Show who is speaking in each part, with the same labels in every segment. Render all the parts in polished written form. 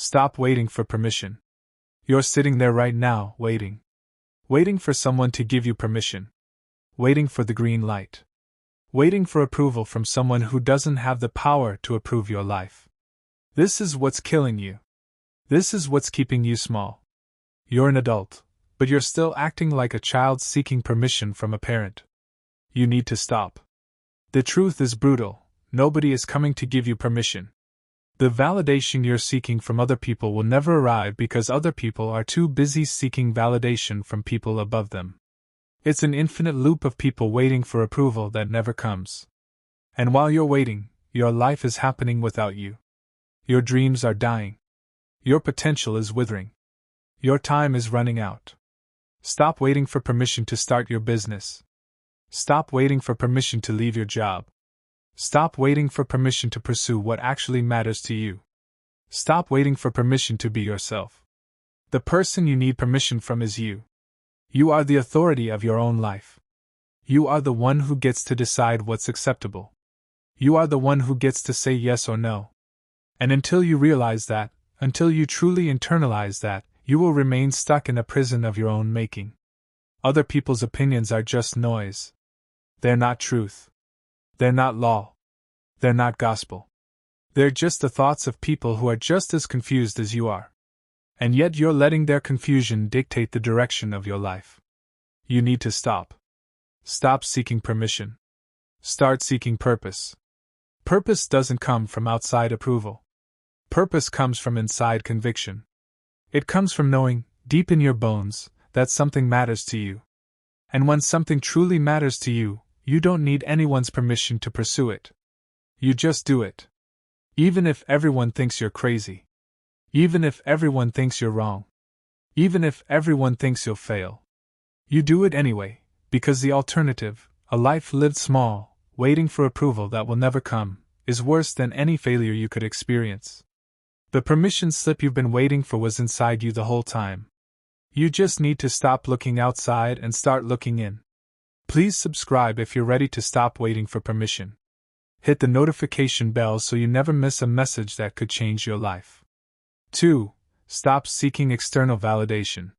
Speaker 1: Stop waiting for permission. You're sitting there right now, waiting. Waiting for someone to give you permission. Waiting for the green light. Waiting for approval from someone who doesn't have the power to approve your life. This is what's killing you. This is what's keeping you small. You're an adult, but you're still acting like a child seeking permission from a parent. You need to stop. The truth is brutal. Nobody is coming to give you permission. The validation you're seeking from other people will never arrive because other people are too busy seeking validation from people above them. It's an infinite loop of people waiting for approval that never comes. And while you're waiting, your life is happening without you. Your dreams are dying. Your potential is withering. Your time is running out. Stop waiting for permission to start your business. Stop waiting for permission to leave your job. Stop waiting for permission to pursue what actually matters to you. Stop waiting for permission to be yourself. The person you need permission from is you. You are the authority of your own life. You are the one who gets to decide what's acceptable. You are the one who gets to say yes or no. And until you realize that, until you truly internalize that, you will remain stuck in a prison of your own making. Other people's opinions are just noise. They're not truth. They're not law. They're not gospel. They're just the thoughts of people who are just as confused as you are. And yet you're letting their confusion dictate the direction of your life. You need to stop. Stop seeking permission. Start seeking purpose. Purpose doesn't come from outside approval. Purpose comes from inside conviction. It comes from knowing, deep in your bones, that something matters to you. And when something truly matters to you, you don't need anyone's permission to pursue it. You just do it. Even if everyone thinks you're crazy. Even if everyone thinks you're wrong. Even if everyone thinks you'll fail. You do it anyway, because the alternative, a life lived small, waiting for approval that will never come, is worse than any failure you could experience. The permission slip you've been waiting for was inside you the whole time. You just need to stop looking outside and start looking in. Please subscribe if you're ready to stop waiting for permission. Hit the notification bell so you never miss a message that could change your life. 2. Stop seeking external validation.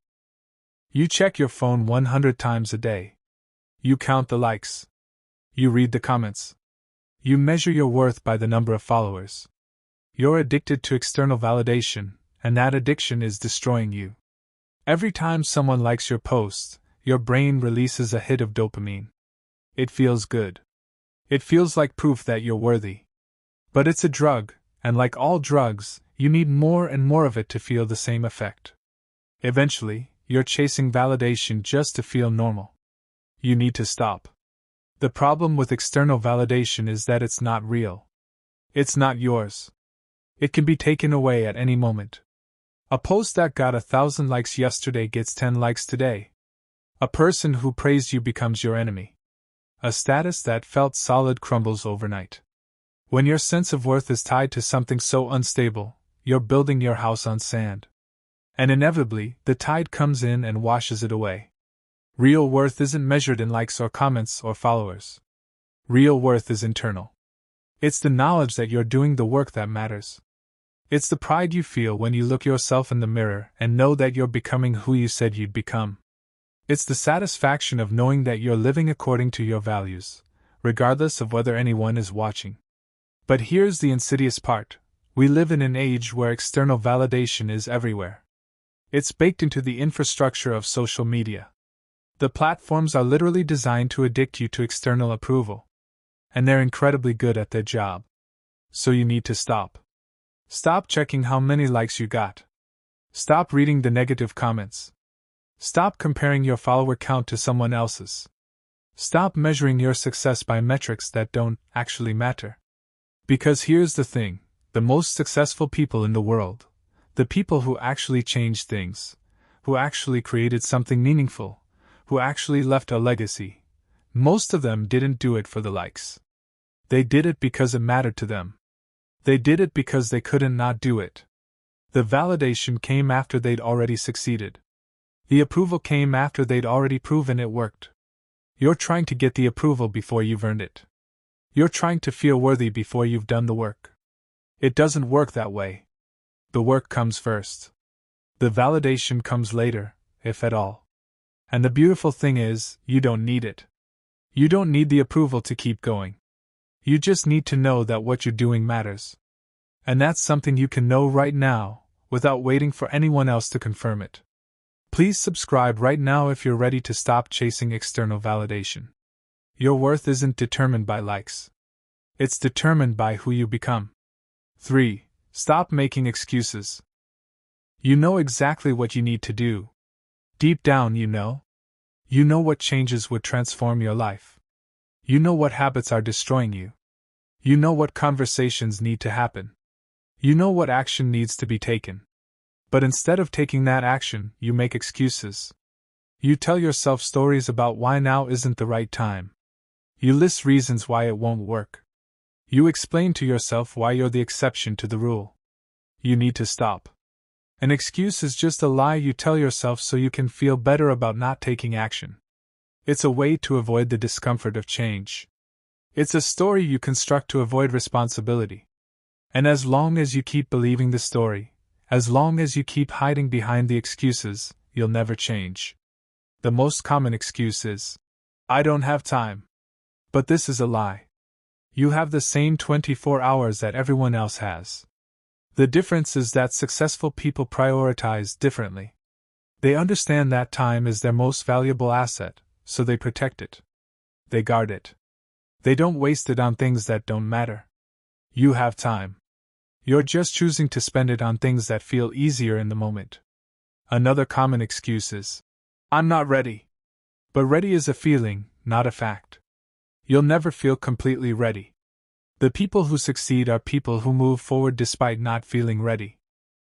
Speaker 1: You check your phone 100 times a day. You count the likes. You read the comments. You measure your worth by the number of followers. You're addicted to external validation, and that addiction is destroying you. Every time someone likes your post, your brain releases a hit of dopamine. It feels good. It feels like proof that you're worthy. But it's a drug, and like all drugs, you need more and more of it to feel the same effect. Eventually, you're chasing validation just to feel normal. You need to stop. The problem with external validation is that it's not real. It's not yours. It can be taken away at any moment. A post that got 1,000 likes yesterday gets 10 likes today. A person who praised you becomes your enemy. A status that felt solid crumbles overnight. When your sense of worth is tied to something so unstable, you're building your house on sand. And inevitably, the tide comes in and washes it away. Real worth isn't measured in likes or comments or followers. Real worth is internal. It's the knowledge that you're doing the work that matters. It's the pride you feel when you look yourself in the mirror and know that you're becoming who you said you'd become. It's the satisfaction of knowing that you're living according to your values, regardless of whether anyone is watching. But here's the insidious part. We live in an age where external validation is everywhere. It's baked into the infrastructure of social media. The platforms are literally designed to addict you to external approval. And they're incredibly good at their job. So you need to stop. Stop checking how many likes you got. Stop reading the negative comments. Stop comparing your follower count to someone else's. Stop measuring your success by metrics that don't actually matter. Because here's the thing, the most successful people in the world, the people who actually changed things, who actually created something meaningful, who actually left a legacy, most of them didn't do it for the likes. They did it because it mattered to them. They did it because they couldn't not do it. The validation came after they'd already succeeded. The approval came after they'd already proven it worked. You're trying to get the approval before you've earned it. You're trying to feel worthy before you've done the work. It doesn't work that way. The work comes first. The validation comes later, if at all. And the beautiful thing is, you don't need it. You don't need the approval to keep going. You just need to know that what you're doing matters. And that's something you can know right now, without waiting for anyone else to confirm it. Please subscribe right now if you're ready to stop chasing external validation. Your worth isn't determined by likes. It's determined by who you become. 3. Stop making excuses. You know exactly what you need to do. Deep down, you know. You know what changes would transform your life. You know what habits are destroying you. You know what conversations need to happen. You know what action needs to be taken. But instead of taking that action, you make excuses. You tell yourself stories about why now isn't the right time. You list reasons why it won't work. You explain to yourself why you're the exception to the rule. You need to stop. An excuse is just a lie you tell yourself so you can feel better about not taking action. It's a way to avoid the discomfort of change. It's a story you construct to avoid responsibility. And as long as you keep believing the story, as long as you keep hiding behind the excuses, you'll never change. The most common excuse is, I don't have time. But this is a lie. You have the same 24 hours that everyone else has. The difference is that successful people prioritize differently. They understand that time is their most valuable asset, so they protect it. They guard it. They don't waste it on things that don't matter. You have time. You're just choosing to spend it on things that feel easier in the moment. Another common excuse is, I'm not ready. But ready is a feeling, not a fact. You'll never feel completely ready. The people who succeed are people who move forward despite not feeling ready.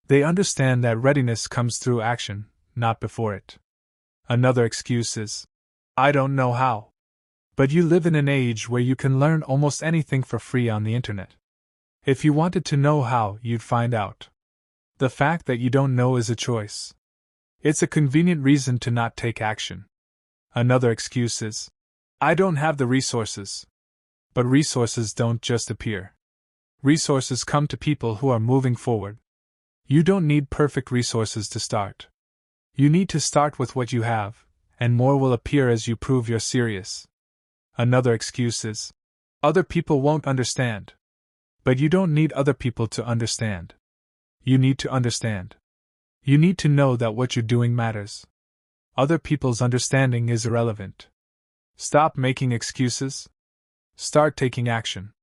Speaker 1: They understand that readiness comes through action, not before it. Another excuse is, I don't know how. But you live in an age where you can learn almost anything for free on the internet. If you wanted to know how, you'd find out. The fact that you don't know is a choice. It's a convenient reason to not take action. Another excuse is, I don't have the resources. But resources don't just appear. Resources come to people who are moving forward. You don't need perfect resources to start. You need to start with what you have, and more will appear as you prove you're serious. Another excuse is, other people won't understand. But you don't need other people to understand. You need to understand. You need to know that what you're doing matters. Other people's understanding is irrelevant. Stop making excuses. Start taking action.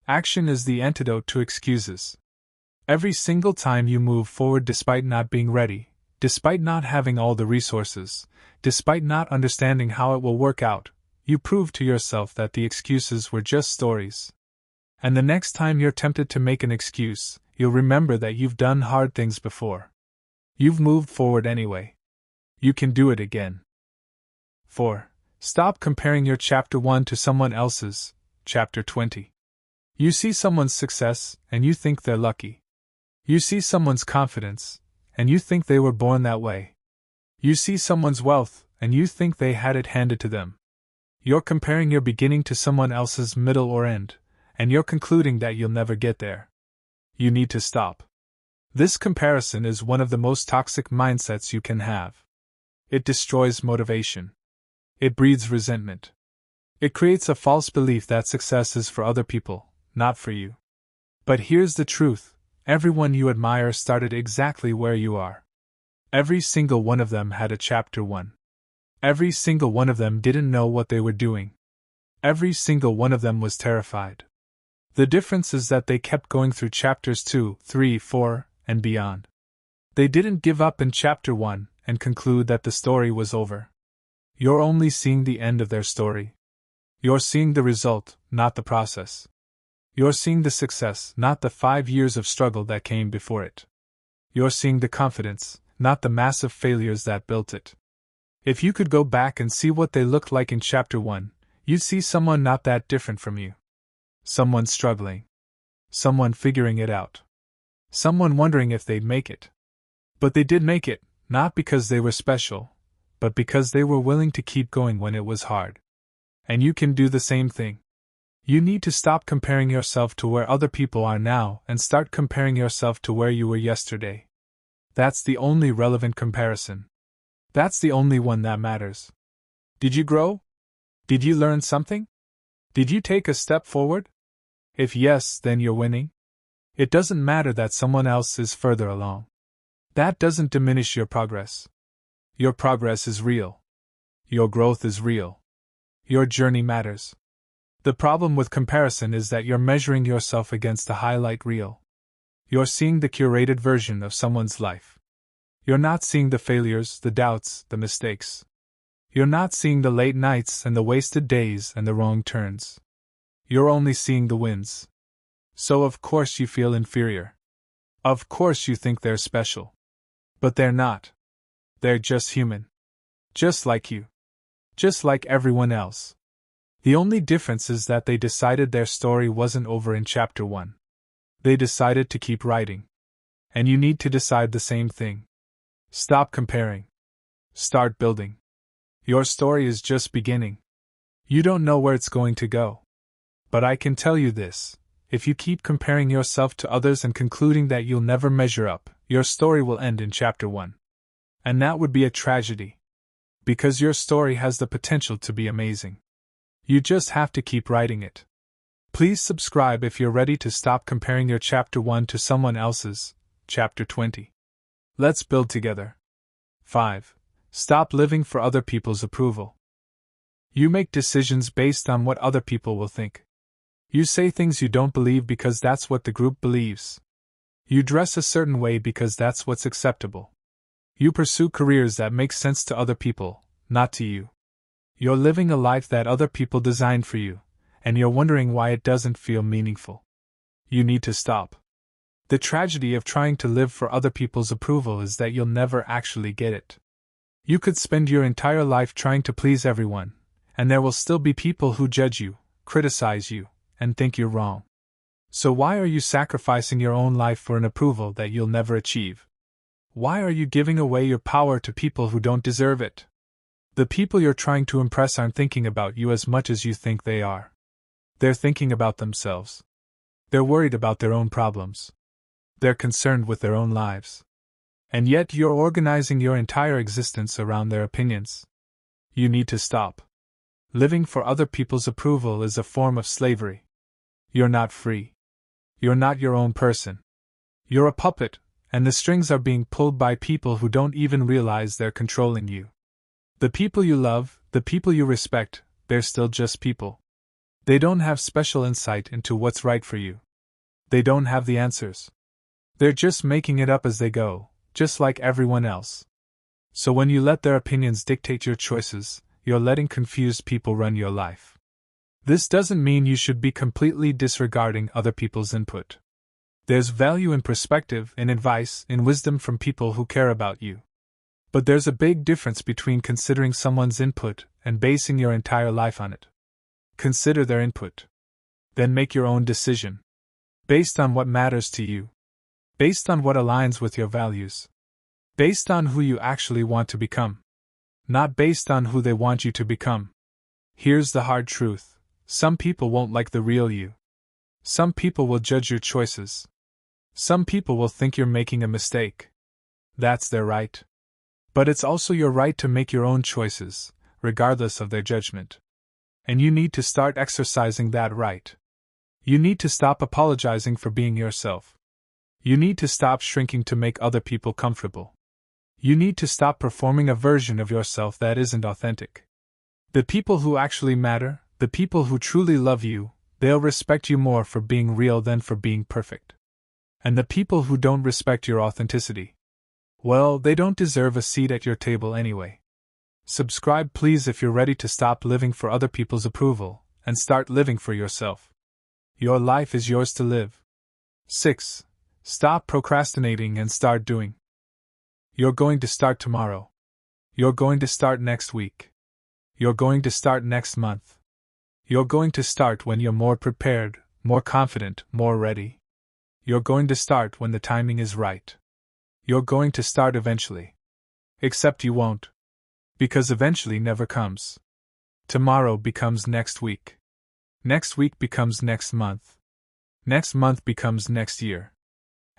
Speaker 1: Action is the antidote to excuses. Every single time you move forward despite not being ready, despite not having all the resources, despite not understanding how it will work out, you prove to yourself that the excuses were just stories. And the next time you're tempted to make an excuse, you'll remember that you've done hard things before. You've moved forward anyway. You can do it again. 4. Stop comparing your chapter 1 to someone else's, chapter 20. You see someone's success, and you think they're lucky. You see someone's confidence, and you think they were born that way. You see someone's wealth, and you think they had it handed to them. You're comparing your beginning to someone else's middle or end, and you're concluding that you'll never get there. You need to stop. This comparison is one of the most toxic mindsets you can have. It destroys motivation. It breeds resentment. It creates a false belief that success is for other people, not for you. But here's the truth, everyone you admire started exactly where you are. Every single one of them had a chapter 1. Every single one of them didn't know what they were doing. Every single one of them was terrified. The difference is that they kept going through chapters 2, 3, 4, and beyond. They didn't give up in chapter 1 and conclude that the story was over. You're only seeing the end of their story. You're seeing the result, not the process. You're seeing the success, not the 5 years of struggle that came before it. You're seeing the confidence, not the massive failures that built it. If you could go back and see what they looked like in chapter 1, you'd see someone not that different from you. Someone struggling. Someone figuring it out. Someone wondering if they'd make it. But they did make it, not because they were special, but because they were willing to keep going when it was hard. And you can do the same thing. You need to stop comparing yourself to where other people are now and start comparing yourself to where you were yesterday. That's the only relevant comparison. That's the only one that matters. Did you grow? Did you learn something? Did you take a step forward? If yes, then you're winning. It doesn't matter that someone else is further along. That doesn't diminish your progress. Your progress is real. Your growth is real. Your journey matters. The problem with comparison is that you're measuring yourself against the highlight reel. You're seeing the curated version of someone's life. You're not seeing the failures, the doubts, the mistakes. You're not seeing the late nights and the wasted days and the wrong turns. You're only seeing the wins. So of course you feel inferior. Of course you think they're special. But they're not. They're just human. Just like you. Just like everyone else. The only difference is that they decided their story wasn't over in chapter 1. They decided to keep writing. And you need to decide the same thing. Stop comparing. Start building. Your story is just beginning. You don't know where it's going to go. But I can tell you this, if you keep comparing yourself to others and concluding that you'll never measure up, your story will end in chapter 1. And that would be a tragedy. Because your story has the potential to be amazing. You just have to keep writing it. Please subscribe if you're ready to stop comparing your chapter 1 to someone else's, chapter 20. Let's build together. 5. Stop living for other people's approval. You make decisions based on what other people will think. You say things you don't believe because that's what the group believes. You dress a certain way because that's what's acceptable. You pursue careers that make sense to other people, not to you. You're living a life that other people designed for you, and you're wondering why it doesn't feel meaningful. You need to stop. The tragedy of trying to live for other people's approval is that you'll never actually get it. You could spend your entire life trying to please everyone, and there will still be people who judge you, criticize you, and think you're wrong. So why are you sacrificing your own life for an approval that you'll never achieve? Why are you giving away your power to people who don't deserve it? The people you're trying to impress aren't thinking about you as much as you think they are. They're thinking about themselves. They're worried about their own problems. They're concerned with their own lives. And yet you're organizing your entire existence around their opinions. You need to stop. Living for other people's approval is a form of slavery. You're not free. You're not your own person. You're a puppet, and the strings are being pulled by people who don't even realize they're controlling you. The people you love, the people you respect, they're still just people. They don't have special insight into what's right for you. They don't have the answers. They're just making it up as they go, just like everyone else. So when you let their opinions dictate your choices, you're letting confused people run your life. This doesn't mean you should be completely disregarding other people's input. There's value in perspective, in advice, in wisdom from people who care about you. But there's a big difference between considering someone's input and basing your entire life on it. Consider their input. Then make your own decision. Based on what matters to you. Based on what aligns with your values. Based on who you actually want to become. Not based on who they want you to become. Here's the hard truth. Some people won't like the real you. Some people will judge your choices. Some people will think you're making a mistake. That's their right. But it's also your right to make your own choices, regardless of their judgment. And you need to start exercising that right. You need to stop apologizing for being yourself. You need to stop shrinking to make other people comfortable. You need to stop performing a version of yourself that isn't authentic. The people who actually matter, the people who truly love you, they'll respect you more for being real than for being perfect. And the people who don't respect your authenticity, well, they don't deserve a seat at your table anyway. Subscribe please if you're ready to stop living for other people's approval and start living for yourself. Your life is yours to live. 6. Stop procrastinating and start doing. You're going to start tomorrow. You're going to start next week. You're going to start next month. You're going to start when you're more prepared, more confident, more ready. You're going to start when the timing is right. You're going to start eventually. Except you won't. Because eventually never comes. Tomorrow becomes next week. Next week becomes next month. Next month becomes next year.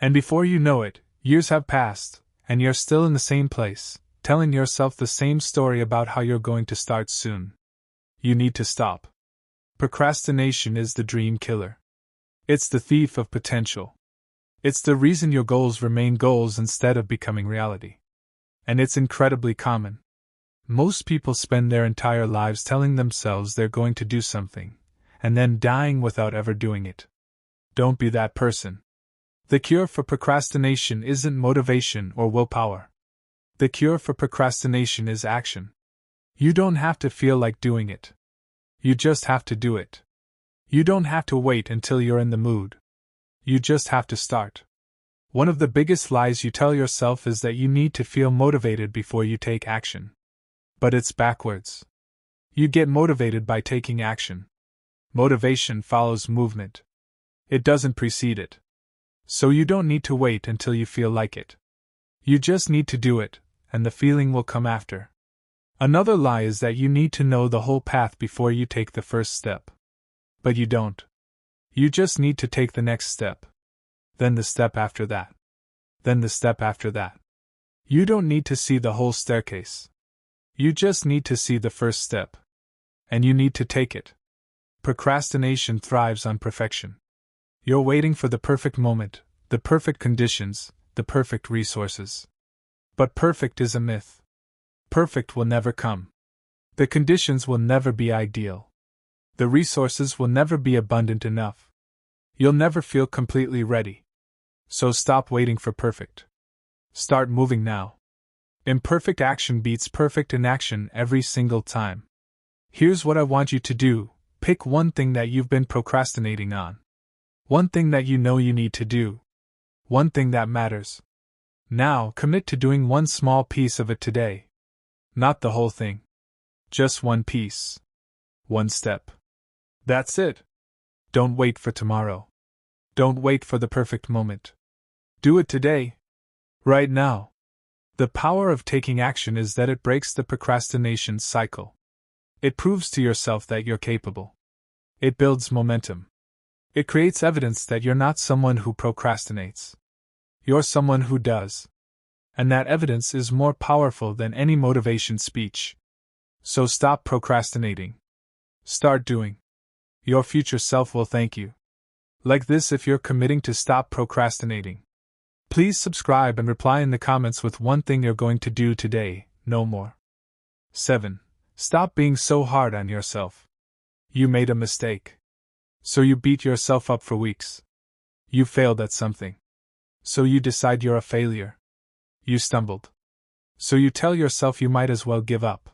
Speaker 1: And before you know it, years have passed, and you're still in the same place, telling yourself the same story about how you're going to start soon. You need to stop. Procrastination is the dream killer. It's the thief of potential. It's the reason your goals remain goals instead of becoming reality. And it's incredibly common. Most people spend their entire lives telling themselves they're going to do something, and then dying without ever doing it. Don't be that person. The cure for procrastination isn't motivation or willpower. The cure for procrastination is action. You don't have to feel like doing it. You just have to do it. You don't have to wait until you're in the mood. You just have to start. One of the biggest lies you tell yourself is that you need to feel motivated before you take action. But it's backwards. You get motivated by taking action. Motivation follows movement. It doesn't precede it. So you don't need to wait until you feel like it. You just need to do it, and the feeling will come after. Another lie is that you need to know the whole path before you take the first step. But you don't. You just need to take the next step. Then the step after that. Then the step after that. You don't need to see the whole staircase. You just need to see the first step. And you need to take it. Procrastination thrives on perfection. You're waiting for the perfect moment, the perfect conditions, the perfect resources. But perfect is a myth. Perfect will never come. The conditions will never be ideal. The resources will never be abundant enough. You'll never feel completely ready. So stop waiting for perfect. Start moving now. Imperfect action beats perfect inaction every single time. Here's what I want you to do. Pick one thing that you've been procrastinating on. One thing that you know you need to do. One thing that matters. Now commit to doing one small piece of it today. Not the whole thing. Just one piece. One step. That's it. Don't wait for tomorrow. Don't wait for the perfect moment. Do it today. Right now. The power of taking action is that it breaks the procrastination cycle. It proves to yourself that you're capable. It builds momentum. It creates evidence that you're not someone who procrastinates. You're someone who does. And that evidence is more powerful than any motivation speech. So stop procrastinating. Start doing. Your future self will thank you. Like this if you're committing to stop procrastinating. Please subscribe and reply in the comments with one thing you're going to do today, no more. 7. Stop being so hard on yourself. You made a mistake. So you beat yourself up for weeks. You failed at something. So you decide you're a failure. You stumbled. So you tell yourself you might as well give up.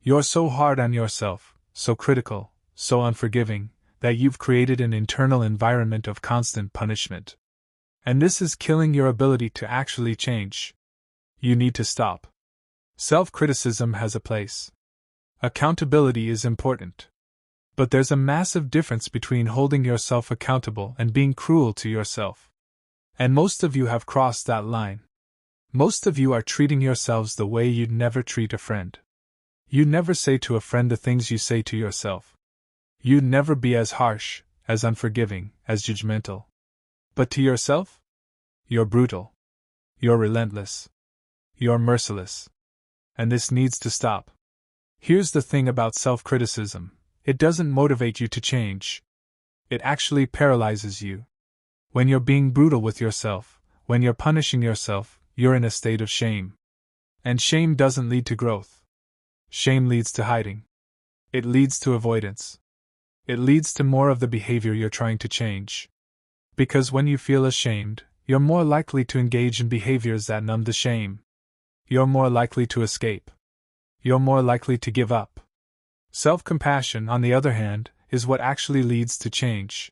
Speaker 1: You're so hard on yourself, so critical, so unforgiving, that you've created an internal environment of constant punishment. And this is killing your ability to actually change. You need to stop. Self-criticism has a place. Accountability is important. But there's a massive difference between holding yourself accountable and being cruel to yourself. And most of you have crossed that line. Most of you are treating yourselves the way you'd never treat a friend. You'd never say to a friend the things you say to yourself. You'd never be as harsh, as unforgiving, as judgmental. But to yourself? You're brutal. You're relentless. You're merciless. And this needs to stop. Here's the thing about self-criticism. It doesn't motivate you to change. It actually paralyzes you. When you're being brutal with yourself, when you're punishing yourself, you're in a state of shame. And shame doesn't lead to growth. Shame leads to hiding. It leads to avoidance. It leads to more of the behavior you're trying to change. Because when you feel ashamed, you're more likely to engage in behaviors that numb the shame. You're more likely to escape. You're more likely to give up. Self-compassion, on the other hand, is what actually leads to change.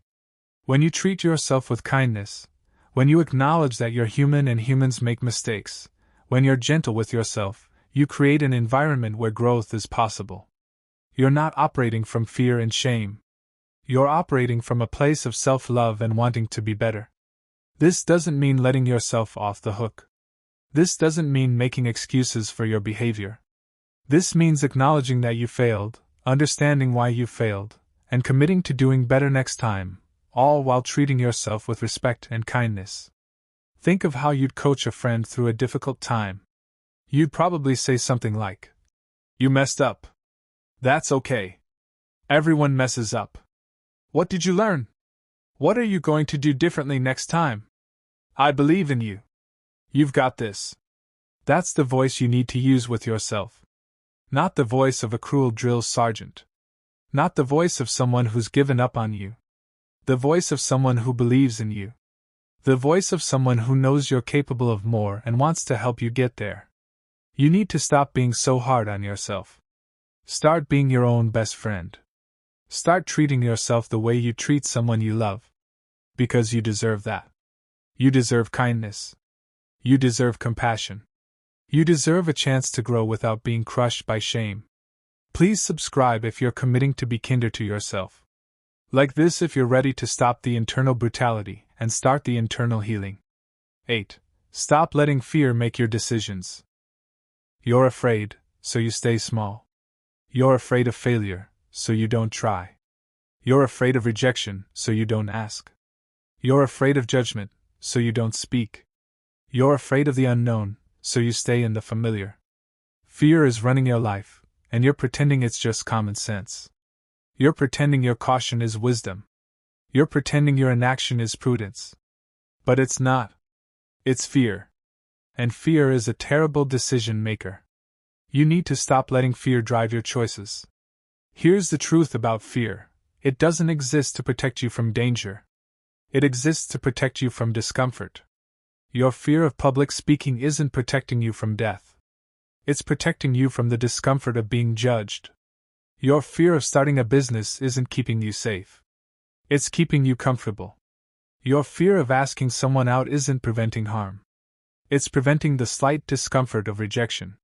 Speaker 1: When you treat yourself with kindness, when you acknowledge that you're human and humans make mistakes, when you're gentle with yourself, you create an environment where growth is possible. You're not operating from fear and shame. You're operating from a place of self-love and wanting to be better. This doesn't mean letting yourself off the hook. This doesn't mean making excuses for your behavior. This means acknowledging that you failed, understanding why you failed, and committing to doing better next time, all while treating yourself with respect and kindness. Think of how you'd coach a friend through a difficult time. You'd probably say something like, "You messed up. That's okay. Everyone messes up. What did you learn? What are you going to do differently next time? I believe in you. You've got this." That's the voice you need to use with yourself. Not the voice of a cruel drill sergeant. Not the voice of someone who's given up on you. The voice of someone who believes in you. The voice of someone who knows you're capable of more and wants to help you get there. You need to stop being so hard on yourself. Start being your own best friend. Start treating yourself the way you treat someone you love. Because you deserve that. You deserve kindness. You deserve compassion. You deserve a chance to grow without being crushed by shame. Please subscribe if you're committing to be kinder to yourself. Like this if you're ready to stop the internal brutality and start the internal healing. 8. Stop letting fear make your decisions. You're afraid, so you stay small. You're afraid of failure, so you don't try. You're afraid of rejection, so you don't ask. You're afraid of judgment, so you don't speak. You're afraid of the unknown, so you stay in the familiar. Fear is running your life, and you're pretending it's just common sense. You're pretending your caution is wisdom. You're pretending your inaction is prudence. But it's not. It's fear. And fear is a terrible decision maker. You need to stop letting fear drive your choices. Here's the truth about fear: it doesn't exist to protect you from danger. It exists to protect you from discomfort. Your fear of public speaking isn't protecting you from death. It's protecting you from the discomfort of being judged. Your fear of starting a business isn't keeping you safe. It's keeping you comfortable. Your fear of asking someone out isn't preventing harm. It's preventing the slight discomfort of rejection.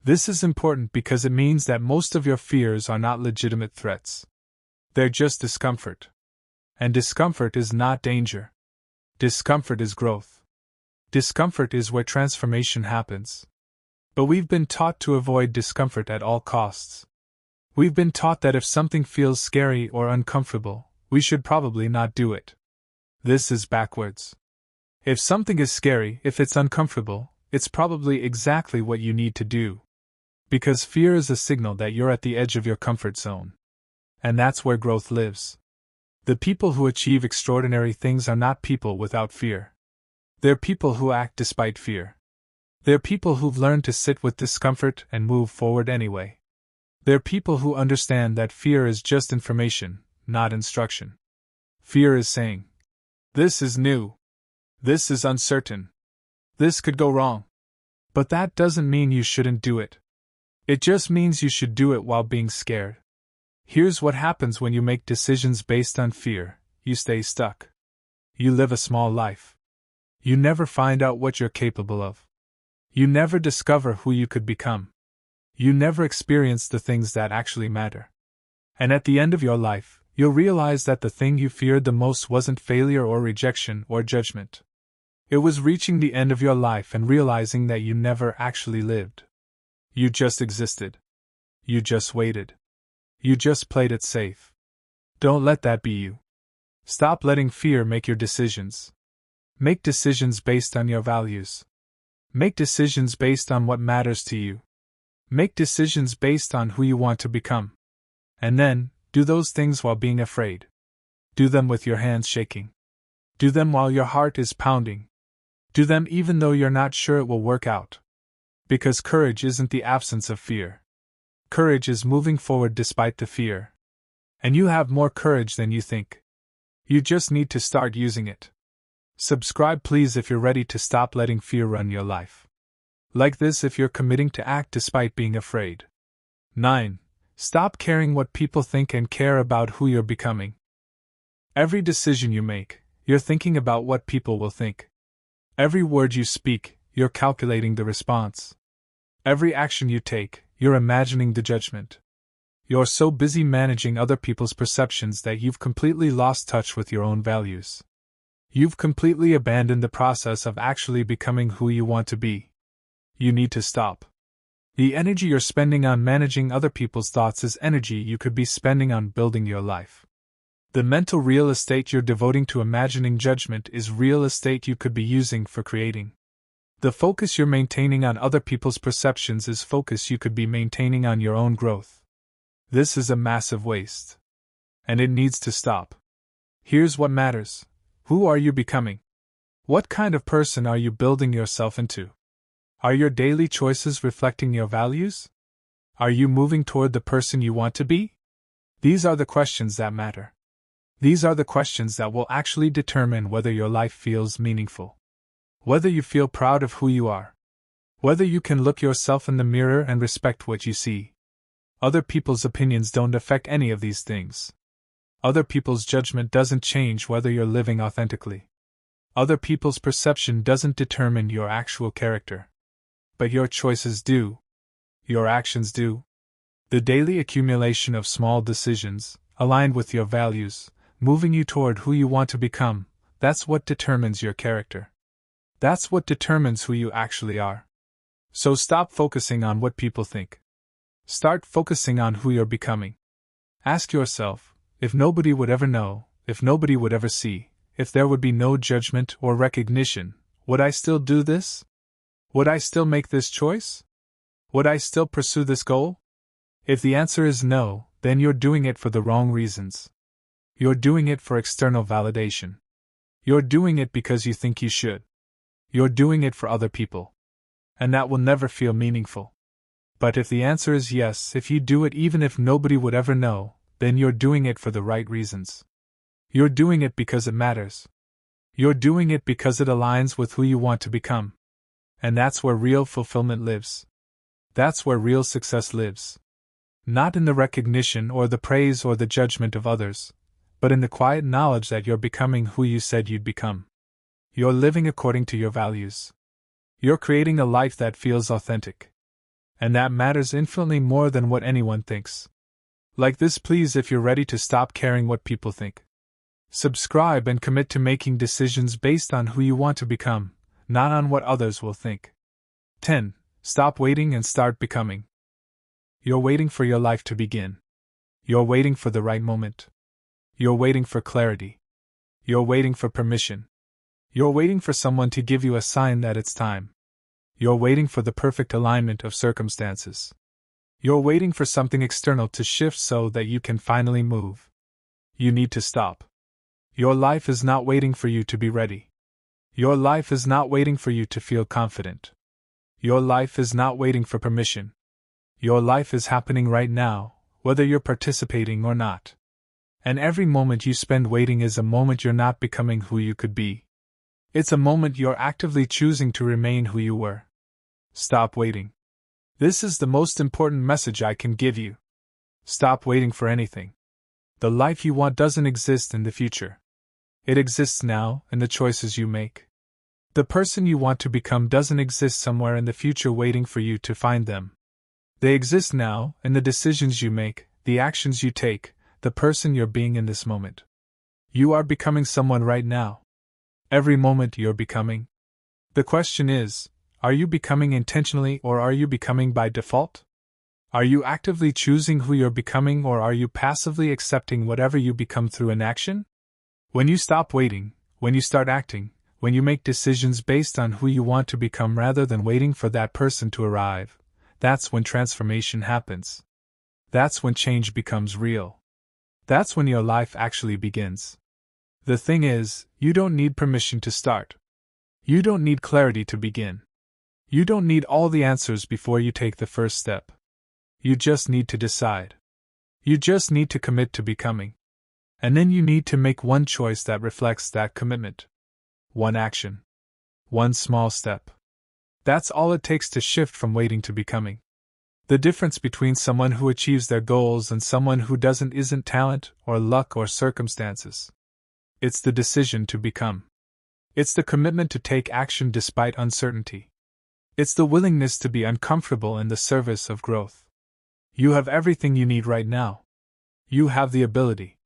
Speaker 1: This is important because it means that most of your fears are not legitimate threats. They're just discomfort. And discomfort is not danger. Discomfort is growth. Discomfort is where transformation happens. But we've been taught to avoid discomfort at all costs. We've been taught that if something feels scary or uncomfortable, we should probably not do it. This is backwards. If something is scary, if it's uncomfortable, it's probably exactly what you need to do. Because fear is a signal that you're at the edge of your comfort zone. And that's where growth lives. The people who achieve extraordinary things are not people without fear. They're people who act despite fear. They're people who've learned to sit with discomfort and move forward anyway. They're people who understand that fear is just information, not instruction. Fear is saying, "This is new. This is uncertain. This could go wrong." But that doesn't mean you shouldn't do it. It just means you should do it while being scared. Here's what happens when you make decisions based on fear: you stay stuck. You live a small life. You never find out what you're capable of. You never discover who you could become. You never experience the things that actually matter. And at the end of your life, you'll realize that the thing you feared the most wasn't failure or rejection or judgment. It was reaching the end of your life and realizing that you never actually lived. You just existed. You just waited. You just played it safe. Don't let that be you. Stop letting fear make your decisions. Make decisions based on your values. Make decisions based on what matters to you. Make decisions based on who you want to become. And then, do those things while being afraid. Do them with your hands shaking. Do them while your heart is pounding. Do them even though you're not sure it will work out. Because courage isn't the absence of fear. Courage is moving forward despite the fear. And you have more courage than you think. You just need to start using it. Subscribe please if you're ready to stop letting fear run your life. Like this if you're committing to act despite being afraid. 9. Stop caring what people think and care about who you're becoming. Every decision you make, you're thinking about what people will think. Every word you speak, you're calculating the response. Every action you take, you're imagining the judgment. You're so busy managing other people's perceptions that you've completely lost touch with your own values. You've completely abandoned the process of actually becoming who you want to be. You need to stop. The energy you're spending on managing other people's thoughts is energy you could be spending on building your life. The mental real estate you're devoting to imagining judgment is real estate you could be using for creating. The focus you're maintaining on other people's perceptions is focus you could be maintaining on your own growth. This is a massive waste. And it needs to stop. Here's what matters. Who are you becoming? What kind of person are you building yourself into? Are your daily choices reflecting your values? Are you moving toward the person you want to be? These are the questions that matter. These are the questions that will actually determine whether your life feels meaningful. Whether you feel proud of who you are. Whether you can look yourself in the mirror and respect what you see. Other people's opinions don't affect any of these things. Other people's judgment doesn't change whether you're living authentically. Other people's perception doesn't determine your actual character. But your choices do. Your actions do. The daily accumulation of small decisions, aligned with your values, moving you toward who you want to become, that's what determines your character. That's what determines who you actually are. So stop focusing on what people think. Start focusing on who you're becoming. Ask yourself, if nobody would ever know, if nobody would ever see, if there would be no judgment or recognition, would I still do this? Would I still make this choice? Would I still pursue this goal? If the answer is no, then you're doing it for the wrong reasons. You're doing it for external validation. You're doing it because you think you should. You're doing it for other people. And that will never feel meaningful. But if the answer is yes, if you do it even if nobody would ever know, then you're doing it for the right reasons. You're doing it because it matters. You're doing it because it aligns with who you want to become. And that's where real fulfillment lives. That's where real success lives. Not in the recognition or the praise or the judgment of others, but in the quiet knowledge that you're becoming who you said you'd become. You're living according to your values. You're creating a life that feels authentic. And that matters infinitely more than what anyone thinks. Like this, please, if you're ready to stop caring what people think. Subscribe and commit to making decisions based on who you want to become, not on what others will think. 10. Stop waiting and start becoming. You're waiting for your life to begin. You're waiting for the right moment. You're waiting for clarity. You're waiting for permission. You're waiting for someone to give you a sign that it's time. You're waiting for the perfect alignment of circumstances. You're waiting for something external to shift so that you can finally move. You need to stop. Your life is not waiting for you to be ready. Your life is not waiting for you to feel confident. Your life is not waiting for permission. Your life is happening right now, whether you're participating or not. And every moment you spend waiting is a moment you're not becoming who you could be. It's a moment you're actively choosing to remain who you were. Stop waiting. This is the most important message I can give you. Stop waiting for anything. The life you want doesn't exist in the future. It exists now in the choices you make. The person you want to become doesn't exist somewhere in the future waiting for you to find them. They exist now in the decisions you make, the actions you take, the person you're being in this moment. You are becoming someone right now. Every moment you're becoming. The question is, are you becoming intentionally or are you becoming by default? Are you actively choosing who you're becoming or are you passively accepting whatever you become through inaction? When you stop waiting, when you start acting, when you make decisions based on who you want to become rather than waiting for that person to arrive, that's when transformation happens. That's when change becomes real. That's when your life actually begins. The thing is, you don't need permission to start. You don't need clarity to begin. You don't need all the answers before you take the first step. You just need to decide. You just need to commit to becoming. And then you need to make one choice that reflects that commitment. One action. One small step. That's all it takes to shift from waiting to becoming. The difference between someone who achieves their goals and someone who doesn't isn't talent or luck or circumstances. It's the decision to become. It's the commitment to take action despite uncertainty. It's the willingness to be uncomfortable in the service of growth. You have everything you need right now. You have the ability.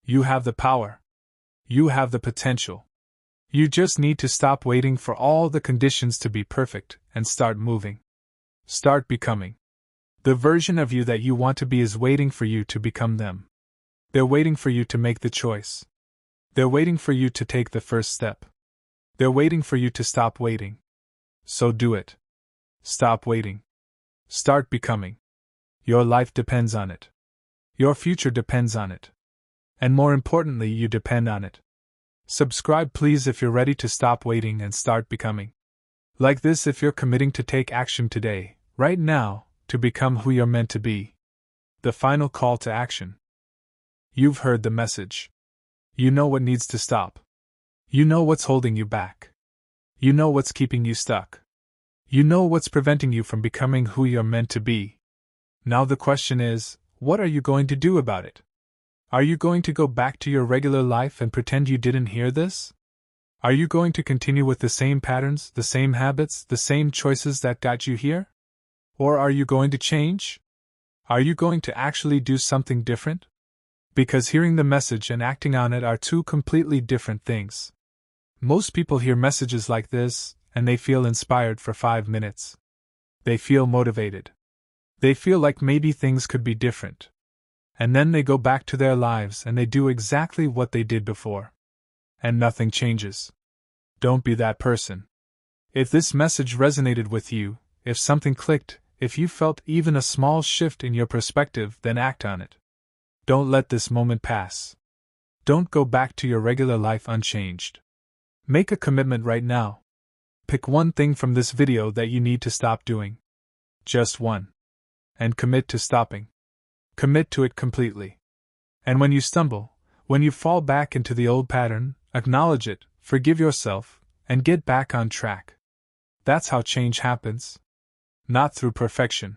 Speaker 1: You have the power. You have the potential. You just need to stop waiting for all the conditions to be perfect and start moving. Start becoming. The version of you that you want to be is waiting for you to become them. They're waiting for you to make the choice. They're waiting for you to take the first step. They're waiting for you to stop waiting. So do it. Stop waiting. Start becoming. Your life depends on it. Your future depends on it. And more importantly, you depend on it. Subscribe please if you're ready to stop waiting and start becoming. Like this if you're committing to take action today, right now, to become who you're meant to be. The final call to action. You've heard the message. You know what needs to stop. You know what's holding you back. You know what's keeping you stuck. You know what's preventing you from becoming who you're meant to be. Now the question is, what are you going to do about it? Are you going to go back to your regular life and pretend you didn't hear this? Are you going to continue with the same patterns, the same habits, the same choices that got you here? Or are you going to change? Are you going to actually do something different? Because hearing the message and acting on it are two completely different things. Most people hear messages like this, and they feel inspired for 5 minutes. They feel motivated. They feel like maybe things could be different. And then they go back to their lives and they do exactly what they did before. And nothing changes. Don't be that person. If this message resonated with you, if something clicked, if you felt even a small shift in your perspective, then act on it. Don't let this moment pass. Don't go back to your regular life unchanged. Make a commitment right now. Pick one thing from this video that you need to stop doing. Just one. And commit to stopping. Commit to it completely. And when you stumble, when you fall back into the old pattern, acknowledge it, forgive yourself, and get back on track. That's how change happens. Not through perfection,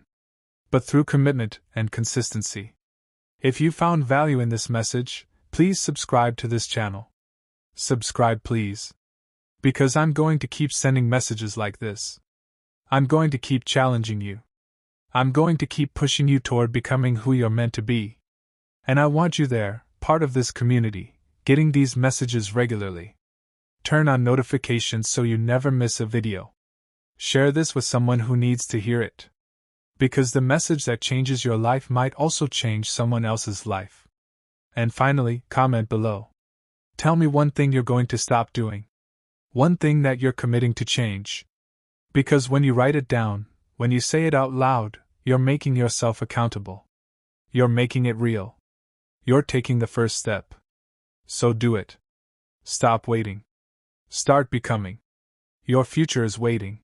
Speaker 1: but through commitment and consistency. If you found value in this message, please subscribe to this channel. Subscribe please. Because I'm going to keep sending messages like this. I'm going to keep challenging you. I'm going to keep pushing you toward becoming who you're meant to be. And I want you there, part of this community, getting these messages regularly. Turn on notifications so you never miss a video. Share this with someone who needs to hear it. Because the message that changes your life might also change someone else's life. And finally, comment below. Tell me one thing you're going to stop doing. One thing that you're committing to change. Because when you write it down, when you say it out loud, you're making yourself accountable. You're making it real. You're taking the first step. So do it. Stop waiting. Start becoming. Your future is waiting.